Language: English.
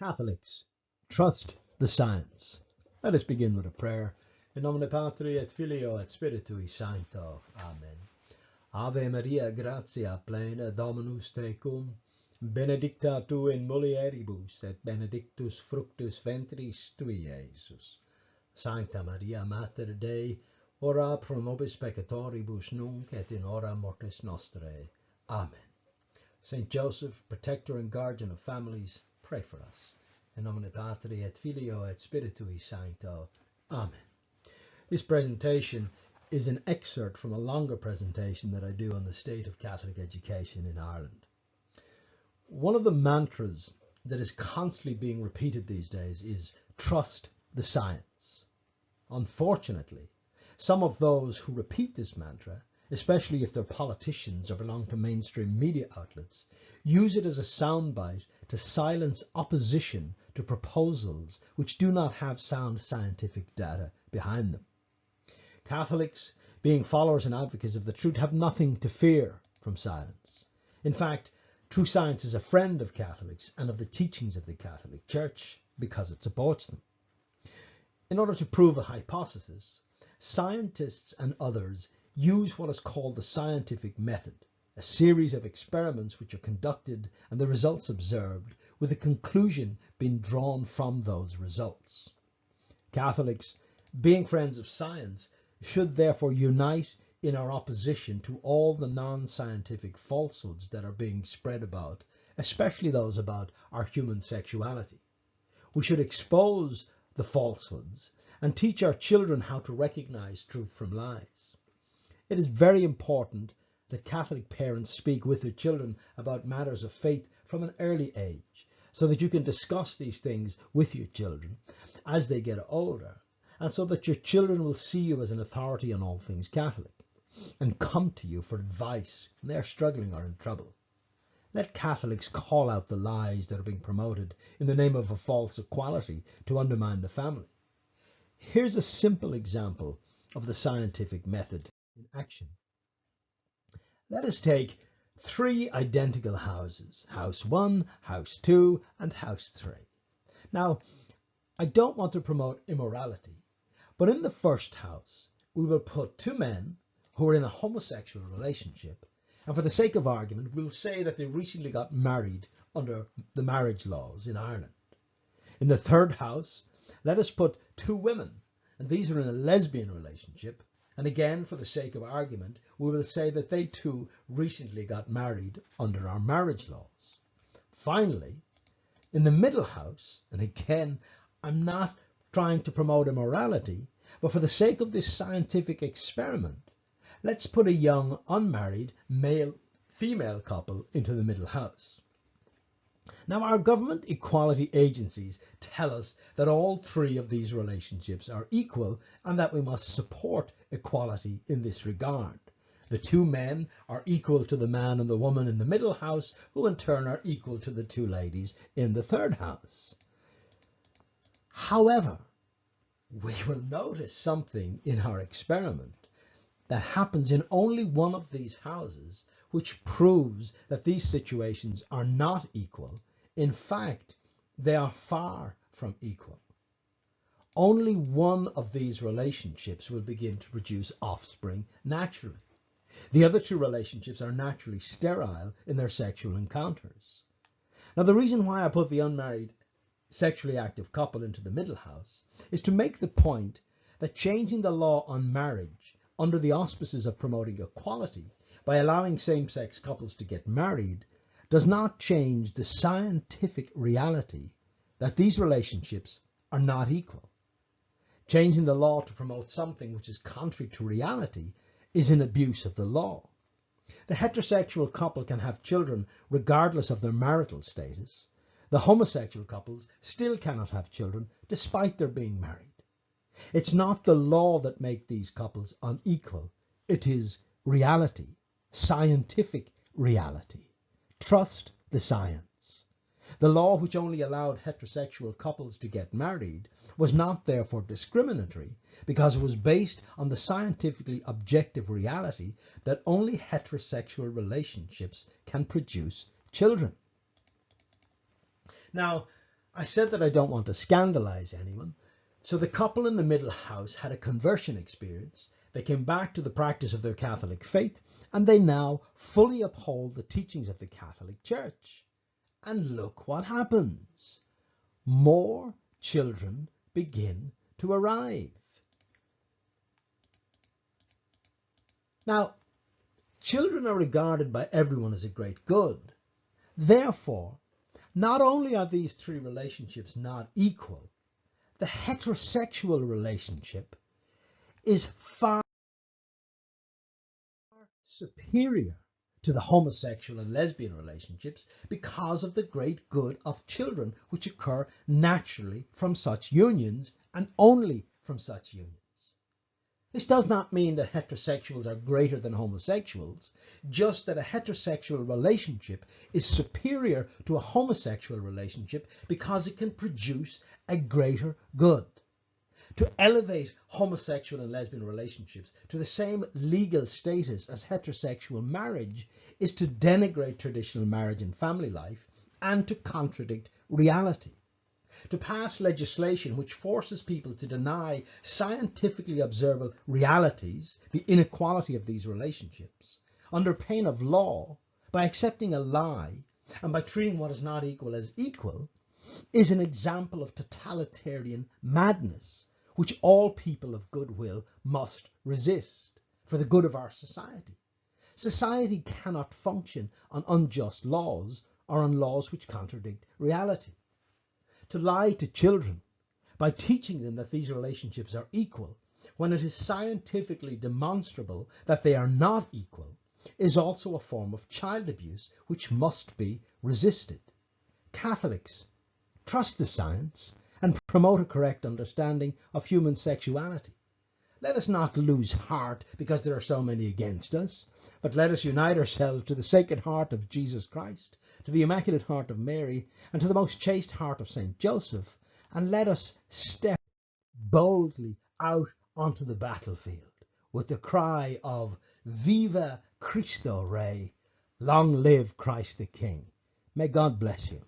Catholics, trust the science. Let us begin with a prayer. In nomine Patri et Filio et Spiritui Sancto. Amen. Ave Maria, gratia plena, Dominus tecum, benedicta tu in mulieribus, et benedictus fructus ventris tui, Iesus. Sancta Maria, Mater Dei, ora pro nobis peccatoribus nunc et in hora mortis nostrae. Amen. Saint Joseph, protector and guardian of families, pray for us. In nomine Patri et Filio et Spiritui Sancto. Amen. This presentation is an excerpt from a longer presentation that I do on the state of Catholic education in Ireland. One of the mantras that is constantly being repeated these days is trust the science. Unfortunately, some of those who repeat this mantra, especially if they're politicians or belong to mainstream media outlets, use it as a soundbite to silence opposition to proposals which do not have sound scientific data behind them. Catholics, being followers and advocates of the truth, have nothing to fear from silence. In fact, true science is a friend of Catholics and of the teachings of the Catholic Church because it supports them. In order to prove a hypothesis, scientists and others use what is called the scientific method, a series of experiments which are conducted and the results observed, with a conclusion being drawn from those results. Catholics, being friends of science, should therefore unite in our opposition to all the non-scientific falsehoods that are being spread about, especially those about our human sexuality. We should expose the falsehoods and teach our children how to recognize truth from lies. It is very important that Catholic parents speak with their children about matters of faith from an early age, so that you can discuss these things with your children as they get older, and so that your children will see you as an authority on all things Catholic and come to you for advice when they are struggling or in trouble. Let Catholics call out the lies that are being promoted in the name of a false equality to undermine the family. Here's a simple example of the scientific method in action. Let us take three identical houses, house 1, house 2, and house 3. Now, I don't want to promote immorality, but in the first house, we will put two men who are in a homosexual relationship, and for the sake of argument, we'll say that they recently got married under the marriage laws in Ireland. In the third house, let us put two women, and these are in a lesbian relationship, and again, for the sake of argument, we will say that they too recently got married under our marriage laws. Finally, in the middle house, and again, I'm not trying to promote immorality, but for the sake of this scientific experiment, let's put a young, unmarried, male-female couple into the middle house. Now, our government equality agencies tell us that all three of these relationships are equal and that we must support equality in this regard. The two men are equal to the man and the woman in the middle house, who in turn are equal to the two ladies in the third house. However, we will notice something in our experiment that happens in only one of these houses, which proves that these situations are not equal. In fact, they are far from equal. Only one of these relationships will begin to produce offspring naturally. The other two relationships are naturally sterile in their sexual encounters. Now, the reason why I put the unmarried sexually active couple into the middle house is to make the point that changing the law on marriage under the auspices of promoting equality by allowing same-sex couples to get married does not change the scientific reality that these relationships are not equal. Changing the law to promote something which is contrary to reality is an abuse of the law. The heterosexual couple can have children regardless of their marital status. The homosexual couples still cannot have children despite their being married. It's not the law that makes these couples unequal. It is reality, scientific reality. Trust the science. The law, which only allowed heterosexual couples to get married, was not therefore discriminatory because it was based on the scientifically objective reality that only heterosexual relationships can produce children. Now, I said that I don't want to scandalize anyone. So the couple in the middle house had a conversion experience. They came back to the practice of their Catholic faith, and they now fully uphold the teachings of the Catholic Church. And look what happens. More children begin to arrive. Now, children are regarded by everyone as a great good. Therefore, not only are these three relationships not equal, the heterosexual relationship is far superior to the homosexual and lesbian relationships because of the great good of children which occur naturally from such unions and only from such unions. This does not mean that heterosexuals are greater than homosexuals, just that a heterosexual relationship is superior to a homosexual relationship because it can produce a greater good. To elevate homosexual and lesbian relationships to the same legal status as heterosexual marriage is to denigrate traditional marriage and family life and to contradict reality. To pass legislation which forces people to deny scientifically observable realities, the inequality of these relationships, under pain of law, by accepting a lie and by treating what is not equal as equal, is an example of totalitarian madness, which all people of goodwill must resist for the good of our society. Society cannot function on unjust laws or on laws which contradict reality. To lie to children by teaching them that these relationships are equal when it is scientifically demonstrable that they are not equal is also a form of child abuse which must be resisted. Catholics, trust the science and promote a correct understanding of human sexuality. Let us not lose heart because there are so many against us, but let us unite ourselves to the Sacred Heart of Jesus Christ, to the Immaculate Heart of Mary, and to the most chaste heart of Saint Joseph, and let us step boldly out onto the battlefield with the cry of Viva Cristo Rey, long live Christ the King. May God bless you.